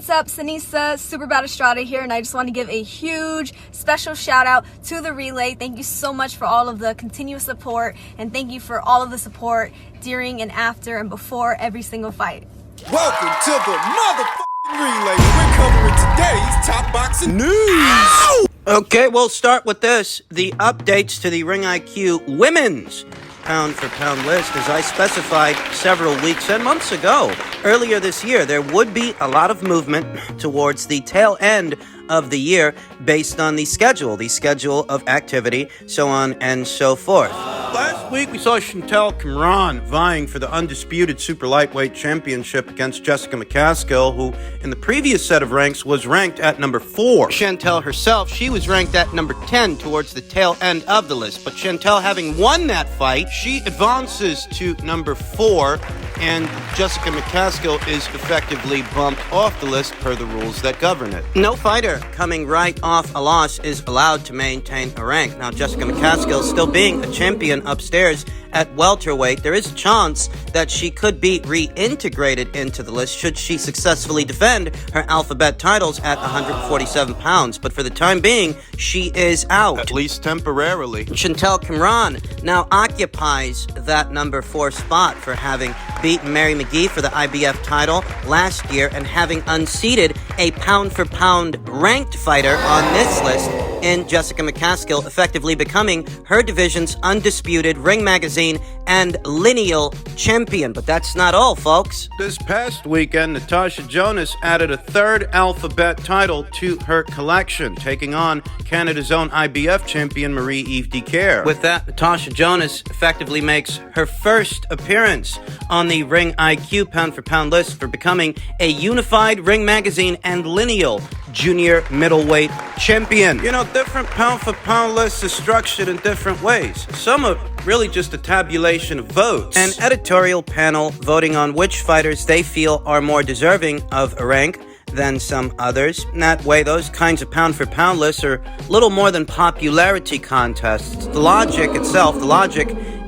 what's up? Sanisa, Super Bad Estrada here, and I just want to give a huge special shout out to the relay. Thank you so much for all of the continuous support, and thank you for all of the support during and after and before every single fight. Welcome to the motherfucking relay. We're covering today's top boxing news. Ow! Okay, we'll start with this. The updates to the Ring IQ women's pound-for-pound list. As I specified several weeks and months ago, earlier this year, there would be a lot of movement towards the tail end of the year based on the schedule of activity, so on and so forth. Last week, we saw Chantel Cameron vying for the undisputed super lightweight championship against Jessica McCaskill, who in the previous set of ranks was ranked at number 4. Chantel herself, she was ranked at number 10 towards the tail end of the list, but Chantel having won that fight, she advances to number 4, and Jessica McCaskill is effectively bumped off the list per the rules that govern it. No fighter coming right off a loss is allowed to maintain a rank. Now, Jessica McCaskill still being a champion upstairs at welterweight, there is a chance that she could be reintegrated into the list should she successfully defend her alphabet titles at 147 pounds. But for the time being, she is out. At least temporarily. Chantel Cameron now occupies that number 4 spot for having beaten Mary McGee for the IBF title last year and having unseated a pound-for-pound ranked fighter on this list in Jessica McCaskill, effectively becoming her division's undisputed Ring Magazine and lineal champion. But that's not all, folks. This past weekend, Natasha Jonas added a third alphabet title to her collection, taking on Canada's own IBF champion Marie-Eve Dicaire. With that, Natasha Jonas effectively makes her first appearance on the Ring IQ pound-for-pound list for becoming a unified Ring Magazine and lineal junior middleweight champion. You know, different pound-for-pound lists are structured in different ways. Some are really just a tabulation of votes. An editorial panel voting on which fighters they feel are more deserving of a rank than some others. In that way, those kinds of pound-for-pound lists are little more than popularity contests. The logic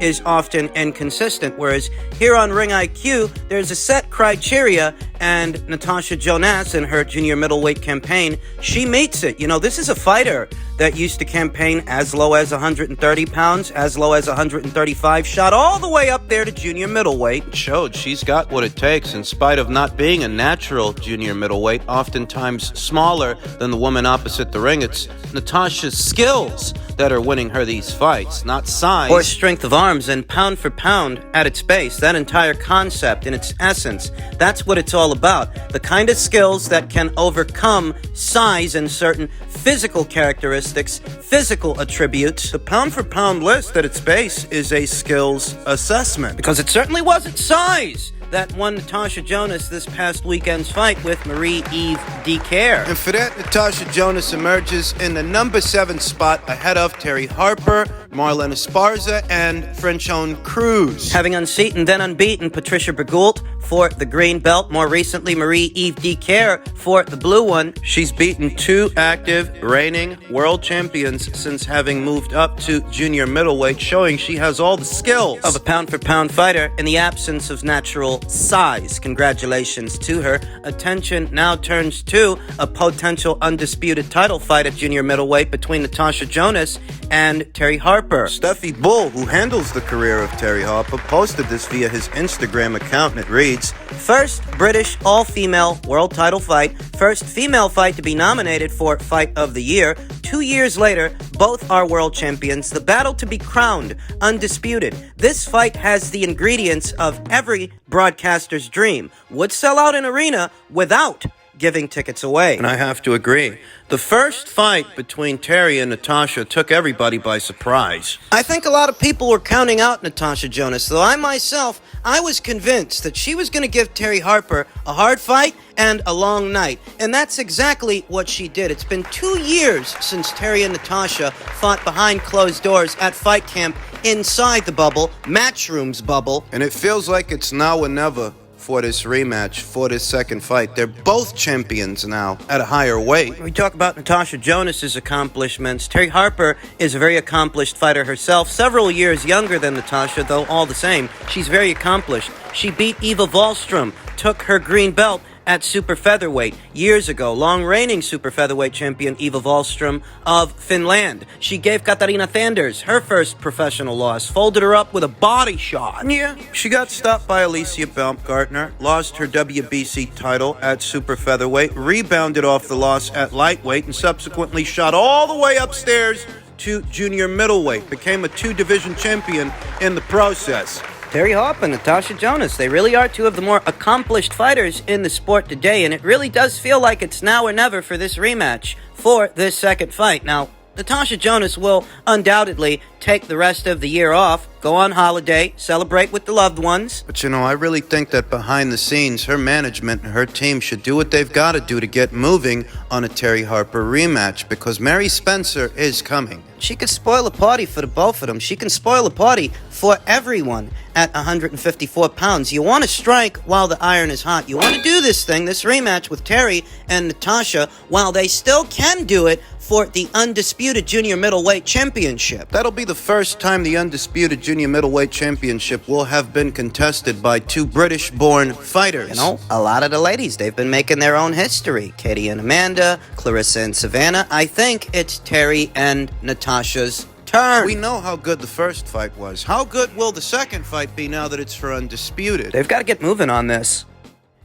is often inconsistent, whereas here on Ring IQ, there's a set criteria, and Natasha Jonas in her junior middleweight campaign, she meets it. You know, this is a fighter that used to campaign as low as 130 pounds, as low as 135, shot all the way up there to junior middleweight. It showed she's got what it takes in spite of not being a natural junior middleweight, oftentimes smaller than the woman opposite the ring. It's Natasha's skills that are winning her these fights, not size. Or strength of arms, and pound for pound at its base, that entire concept in its essence, that's what it's all about. The kind of skills that can overcome size and certain physical characteristics, physical attributes. The pound-for-pound list at its base is a skills assessment. Because it certainly wasn't size that won Natasha Jonas this past weekend's fight with Marie-Eve Dicaire. And for that, Natasha Jonas emerges in the number 7 spot ahead of Terry Harper, Marlene Esparza, and Frenchon Cruz. Having unseated and then unbeaten Patricia Bergoult for the green belt, more recently Marie-Eve Dicaire for the blue one. She's beaten 2 active reigning world champions since having moved up to junior middleweight, showing she has all the skills of a pound-for-pound fighter in the absence of natural size. Congratulations to her. Attention now turns to a potential undisputed title fight at junior middleweight between Natasha Jonas and Terry Harper. Steffi Bull, who handles the career of Terry Harper, posted this via his Instagram account, and it reads, "First British all-female world title fight, first female fight to be nominated for Fight of the Year. 2 years later, both are world champions. The battle to be crowned undisputed. This fight has the ingredients of every broadcaster's dream. Would sell out an arena without giving tickets away." And I have to agree. The first fight between Terry and Natasha took everybody by surprise. I think a lot of people were counting out Natasha Jonas, though I was convinced that she was going to give Terry Harper a hard fight and a long night. And that's exactly what she did. It's been 2 years since Terry and Natasha fought behind closed doors at fight camp inside the bubble, Matchroom's bubble. And it feels like it's now or never for this rematch, for this second fight. They're both champions now at a higher weight. We talk about Natasha Jonas's accomplishments. Terry Harper is a very accomplished fighter herself, several years younger than Natasha, though all the same, she's very accomplished. She beat Eva Wahlstrom, took her green belt, at super featherweight years ago. Long-reigning super featherweight champion Eva Wahlström of Finland. She gave Katarina Sanders her first professional loss, folded her up with a body shot. Yeah, she got stopped by Alicia Baumgartner, lost her WBC title at super featherweight, rebounded off the loss at lightweight, and subsequently shot all the way upstairs to junior middleweight. Became a two-division champion in the process. Terry Hoppe and Natasha Jonas, they really are two of the more accomplished fighters in the sport today, and it really does feel like it's now or never for this rematch for this second fight. Now, Natasha Jonas will undoubtedly take the rest of the year off, go on holiday, celebrate with the loved ones. But I really think that behind the scenes, her management and her team should do what they've got to do to get moving on a Terry Harper rematch, because Mary Spencer is coming. She could spoil a party for the both of them. She can spoil a party for everyone at 154 pounds. You want to strike while the iron is hot. You want to do this rematch with Terry and Natasha, while they still can do it for the undisputed junior middleweight championship. That'll be the first time the undisputed junior middleweight championship will have been contested by two British-born fighters. You know, a lot of the ladies, they've been making their own history. Katie and Amanda, Clarissa and Savannah. I think it's Terry and Natasha's turn. We know how good the first fight was. How good will the second fight be now that it's for undisputed? They've got to get moving on this.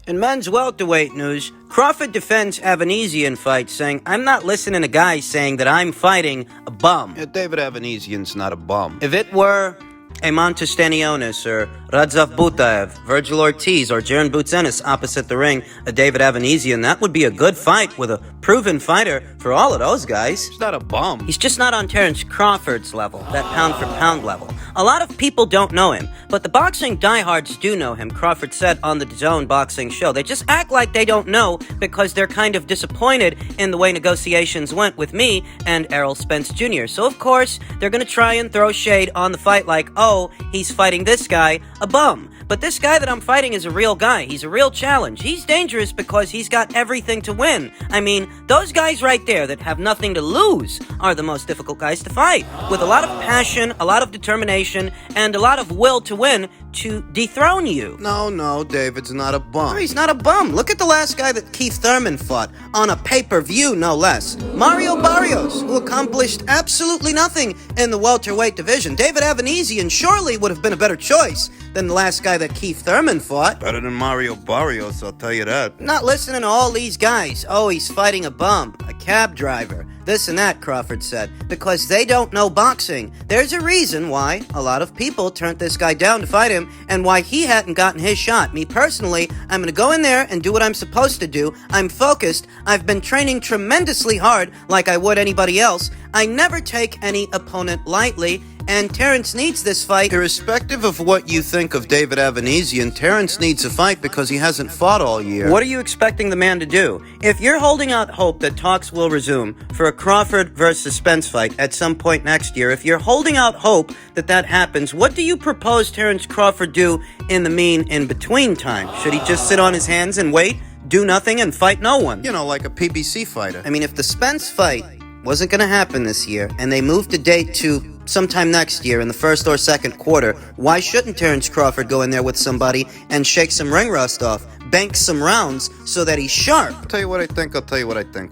In men's welterweight news, Crawford defends Avanesian fight, saying, "I'm not listening to guys saying that I'm fighting a bum." Yeah, David Avanesian's not a bum. If it were a Montestanionis or Radzav Butaev, Virgil Ortiz, or Jaron Boutzenis opposite the ring, a David Avanesian, that would be a good fight with a proven fighter for all of those guys. He's not a bum. He's just not on Terrence Crawford's level, that pound-for-pound level. A lot of people don't know him, but the boxing diehards do know him, Crawford said on the DAZN boxing show. They just act like they don't know because they're kind of disappointed in the way negotiations went with me and Errol Spence Jr. So, of course, they're going to try and throw shade on the fight like, oh, he's fighting this guy, a bum. But this guy that I'm fighting is a real guy. He's a real challenge. He's dangerous because he's got everything to win. I mean, those guys right there that have nothing to lose are the most difficult guys to fight. With a lot of passion, a lot of determination, and a lot of will to win to dethrone you. No, David's not a bum. He's not a bum. Look at the last guy that Keith Thurman fought, on a pay-per-view no less. Mario Barrios, who accomplished absolutely nothing in the welterweight division. David Avanesian surely would have been a better choice than the last guy that Keith Thurman fought. Better than Mario Barrios, I'll tell you that. Not listening to all these guys. Oh, he's fighting a bum, a cab driver, this and that, Crawford said, because they don't know boxing. There's a reason why a lot of people turned this guy down to fight him and why he hadn't gotten his shot. Me personally, I'm going to go in there and do what I'm supposed to do. I'm focused. I've been training tremendously hard like I would anybody else. I never take any opponent lightly, and Terrence needs this fight. Irrespective of what you think of David Avanesian, Terrence needs a fight because he hasn't fought all year. What are you expecting the man to do? If you're holding out hope that talks will resume for a Crawford versus Spence fight at some point next year, if you're holding out hope that that happens, what do you propose Terrence Crawford do in the in-between time? Should he just sit on his hands and wait, do nothing, and fight no one? You know, like a PBC fighter. I mean, if the Spence fight wasn't going to happen this year, and they moved the date to sometime next year in the first or second quarter, why shouldn't Terrence Crawford go in there with somebody and shake some ring rust off, bank some rounds so that he's sharp? I'll tell you what I think.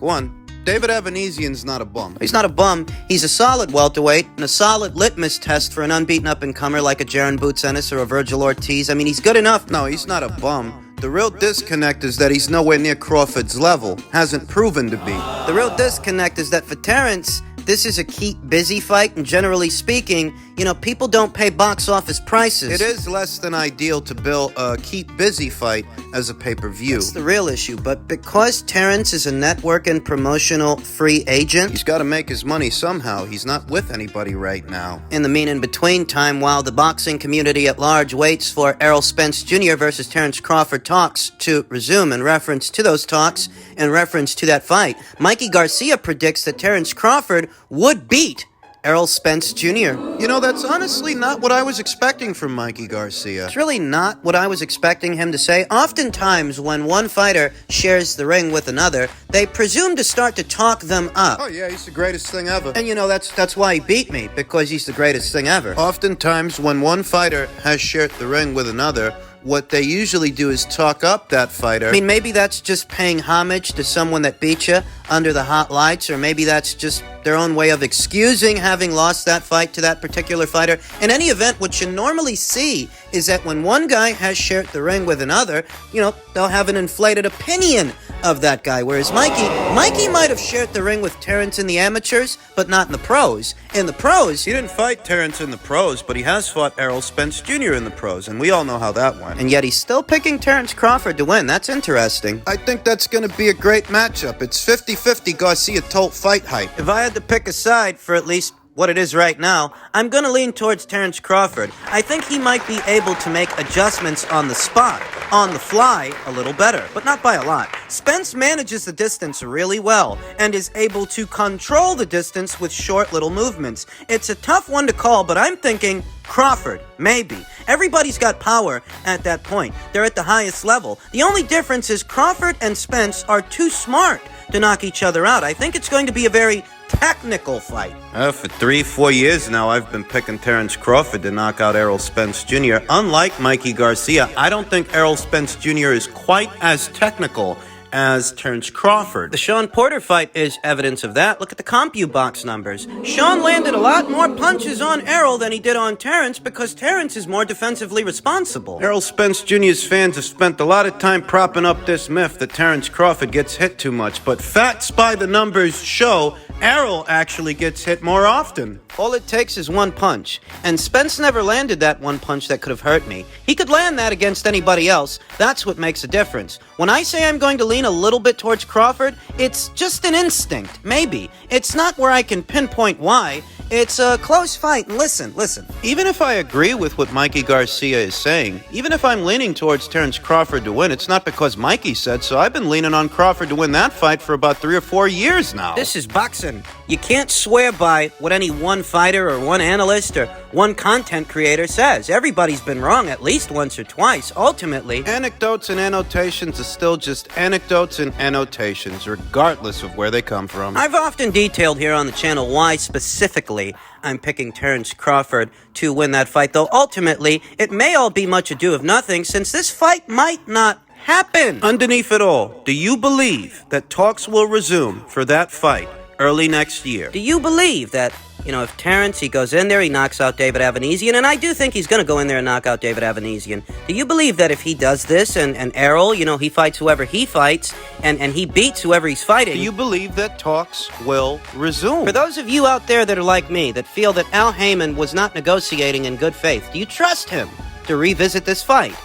One, David Avanesian's not a bum. He's not a bum. He's a solid welterweight and a solid litmus test for an unbeaten up-and-comer like a Jaron Boutzenis or a Virgil Ortiz. I mean, he's good enough. No, he's not a bum. The real disconnect is that he's nowhere near Crawford's level. Hasn't proven to be. The real disconnect is that for Terrence, this is a keep busy fight, and generally speaking, you know, people don't pay box office prices. It is less than ideal to bill a keep busy fight as a pay-per-view. That's the real issue, but because Terrence is a network and promotional free agent, he's got to make his money somehow. He's not with anybody right now. In the in-between time, while the boxing community at large waits for Errol Spence Jr. versus Terrence Crawford talks to resume, in reference to those talks, in reference to that fight, Mikey Garcia predicts that Terrence Crawford would beat Errol Spence Jr. You know, that's honestly not what I was expecting from Mikey Garcia. It's really not what I was expecting him to say. Oftentimes, when one fighter shares the ring with another, they presume to start to talk them up. Oh yeah, he's the greatest thing ever. And you know, that's why he beat me, because he's the greatest thing ever. Oftentimes, when one fighter has shared the ring with another, what they usually do is talk up that fighter. I mean, maybe that's just paying homage to someone that beat you under the hot lights, or maybe that's just their own way of excusing having lost that fight to that particular fighter. In any event, what you normally see is that when one guy has shared the ring with another, they'll have an inflated opinion of that guy, whereas Mikey might have shared the ring with Terrence in the amateurs, but not in the pros. In the pros, He didn't fight Terrence in the pros, but he has fought Errol Spence Jr. in the pros, and we all know how that went. and yet he's still picking Terrence Crawford to win. That's interesting. I think that's going to be a great matchup. It's 50-50 Garcia Tolt fight hype. If I had to pick a side for at least what it is right now, I'm going to lean towards Terrence Crawford. I think he might be able to make adjustments on the spot, on the fly, a little better, but not by a lot. Spence manages the distance really well and is able to control the distance with short little movements. It's a tough one to call, but I'm thinking Crawford, maybe. Everybody's got power at that point. They're at the highest level. The only difference is Crawford and Spence are too smart to knock each other out. I think it's going to be a very technical fight. For 3-4 years now, I've been picking Terrence Crawford to knock out Errol Spence Jr. Unlike Mikey Garcia, I don't think Errol Spence Jr. is quite as technical as Terrence Crawford. The Sean Porter fight is evidence of that. Look at the CompuBox numbers. Sean landed a lot more punches on Errol than he did on Terrence because Terrence is more defensively responsible. Errol Spence Jr.'s fans have spent a lot of time propping up this myth that Terrence Crawford gets hit too much, but facts by the numbers show Errol actually gets hit more often. All it takes is one punch, and Spence never landed that one punch that could have hurt me. He could land that against anybody else. That's what makes a difference. When I say I'm going to lean a little bit towards Crawford, it's just an instinct, maybe. It's not where I can pinpoint why. It's a close fight, and listen. Even if I agree with what Mikey Garcia is saying, even if I'm leaning towards Terrence Crawford to win, it's not because Mikey said so. I've been leaning on Crawford to win that fight for about 3 or 4 years now. This is boxing. You can't swear by what any one fighter or one analyst or one content creator says. Everybody's been wrong at least once or twice, ultimately. Anecdotes and annotations are still just anecdotes and annotations, regardless of where they come from. I've often detailed here on the channel why specifically I'm picking Terrence Crawford to win that fight, though ultimately it may all be much ado of nothing since this fight might not happen. Underneath it all, do you believe that talks will resume for that fight early next year? Do you believe that, if Terrence, he goes in there, he knocks out David Avanesian, and I do think he's going to go in there and knock out David Avanesian. Do you believe that if he does this and Errol, he fights whoever he fights and he beats whoever he's fighting? Do you believe that talks will resume? For those of you out there that are like me, that feel that Al Heyman was not negotiating in good faith, do you trust him to revisit this fight?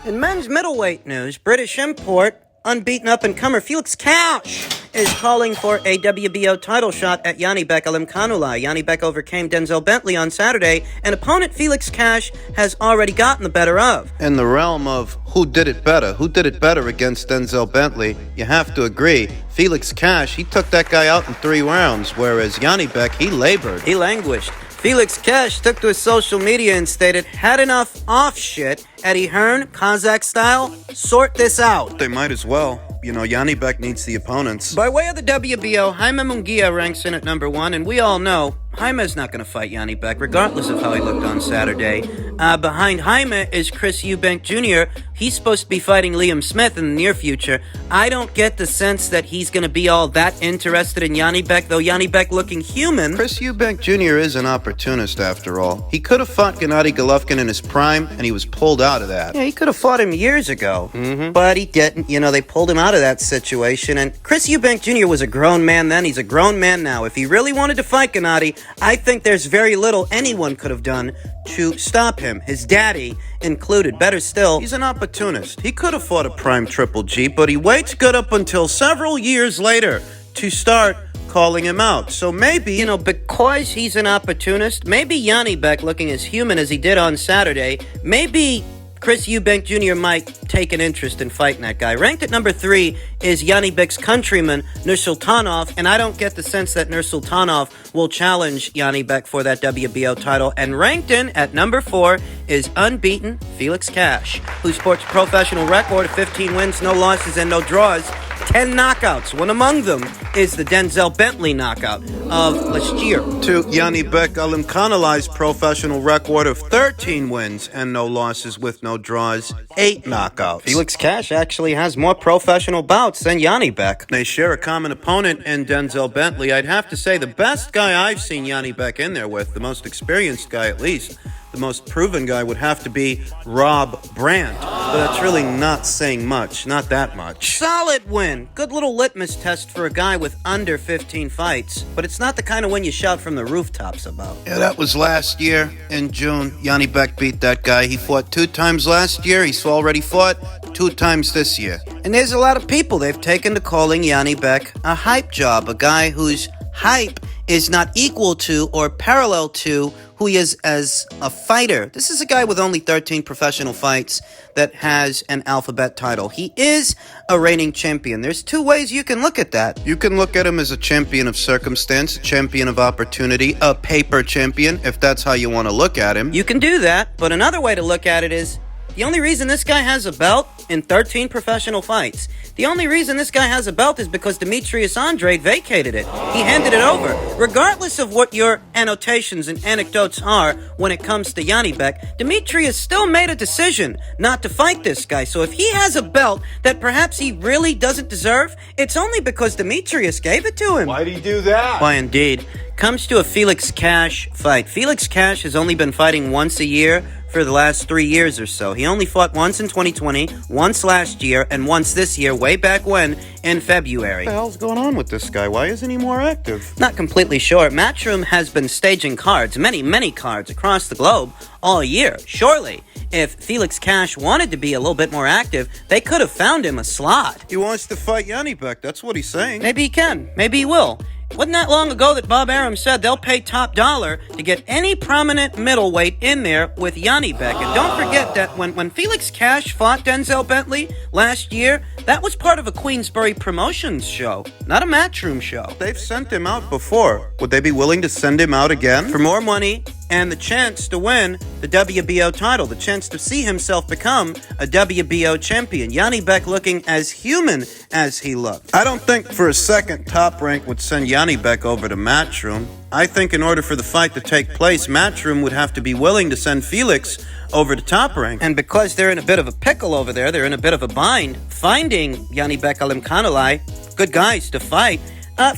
In men's middleweight news, British import, unbeaten up-and-comer Felix Cash is calling for a WBO title shot at Janibek Alimkhanuly. Janibek overcame Denzel Bentley on Saturday, and opponent Felix Cash has already gotten the better of. In the realm of who did it better against Denzel Bentley, you have to agree, Felix Cash, he took that guy out in 3 rounds, whereas Janibek, he labored. He languished. Felix Cash took to his social media and stated, "Had enough off shit. Eddie Hearn, Kazakh style, sort this out." They might as well. Janibek needs the opponents. By way of the WBO, Jaime Munguia ranks in at number 1, and we all know Jaime's not going to fight Janibek, regardless of how he looked on Saturday. Behind Jaime is Chris Eubank Jr. He's supposed to be fighting Liam Smith in the near future. I don't get the sense that he's going to be all that interested in Janibek, though Janibek looking human. Chris Eubank Jr. is an opportunist, after all. He could have fought Gennady Golovkin in his prime, and he was pulled out of that. Yeah, he could have fought him years ago, but he didn't. They pulled him out of that situation, and Chris Eubank Jr. was a grown man then. He's a grown man now. If he really wanted to fight Gennady, I think there's very little anyone could have done to stop him, his daddy included. Better still, he's an opportunist. He could have fought a prime Triple G, but he waits good up until several years later to start calling him out. So maybe, because he's an opportunist, maybe Janibek, looking as human as he did on Saturday, maybe Chris Eubank Jr. might take an interest in fighting that guy. Ranked at number 3 is Janibek's countryman, Nursultanov, and I don't get the sense that Nursultanov will challenge Janibek for that WBO title. And ranked in at number 4 is unbeaten Felix Cash, who sports a professional record of 15 wins, no losses, and no draws. 10 knockouts. One among them is the Denzel Bentley knockout of last year. To Janibek Alimkhanalai's professional record of 13 wins and no losses with no draws, 8 knockouts. Felix Cash actually has more professional bouts than Janibek. They share a common opponent in Denzel Bentley. I'd have to say the best guy I've seen Janibek in there with, the most experienced guy at least, the most proven guy would have to be Rob Brandt. But that's really not saying much, not that much. Solid win. Good little litmus test for a guy with under 15 fights. But it's not the kind of win you shout from the rooftops about. Yeah, that was last year in June. Janibek beat that guy. He fought 2 times last year. He's already fought 2 times this year. And there's a lot of people they've taken to calling Janibek a hype job, a guy whose hype is not equal to or parallel to who he is as a fighter. This is a guy with only 13 professional fights that has an alphabet title. He is a reigning champion. There's 2 ways you can look at that. You can look at him as a champion of circumstance, a champion of opportunity, a paper champion, if that's how you want to look at him. You can do that, but another way to look at it is the only reason this guy has a belt in 13 professional fights, the only reason this guy has a belt is because Demetrius Andrade vacated it. He handed it over. Regardless of what your annotations and anecdotes are when it comes to Janibek, Demetrius still made a decision not to fight this guy. So if he has a belt that perhaps he really doesn't deserve, it's only because Demetrius gave it to him. Why'd he do that? Why, indeed. Comes to a Felix Cash fight. Felix Cash has only been fighting once a year for the last 3 years or so. He only fought once in 2020, once last year, and once this year, way back when, in February. What the hell's going on with this guy? Why isn't he more active? Not completely sure. Matchroom has been staging cards, many cards, across the globe all year. Surely, if Felix Cash wanted to be a little bit more active, they could have found him a slot. He wants to fight Janibek. That's what he's saying. Maybe he can. Maybe he will. Wasn't that long ago that Bob Arum said they'll pay top dollar to get any prominent middleweight in there with Janibek? And don't forget that when Felix Cash fought Denzel Bentley last year, that was part of a Queensbury Promotions show, not a Matchroom show. They've sent him out before. Would they be willing to send him out again? For more money and the chance to win the WBO title, the chance to see himself become a WBO champion. Janibek looking as human as he looked. I don't think for a second Top Rank would send Janibek over to Matchroom. I think in order for the fight to take place, Matchroom would have to be willing to send Felix over to Top Rank. And because they're in a bit of a pickle over there, they're in a bit of a bind, finding Janibek Alimkhanalai, good guys to fight,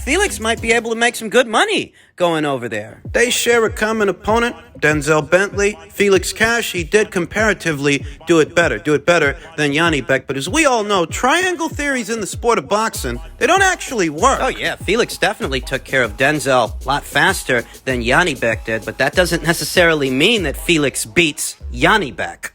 Felix might be able to make some good money going over there. They share a common opponent, Denzel Bentley. Felix Cash, he did comparatively do it better than Janibek. But as we all know, triangle theories in the sport of boxing, they don't actually work. Oh yeah, Felix definitely took care of Denzel a lot faster than Janibek did, but that doesn't necessarily mean that Felix beats Janibek.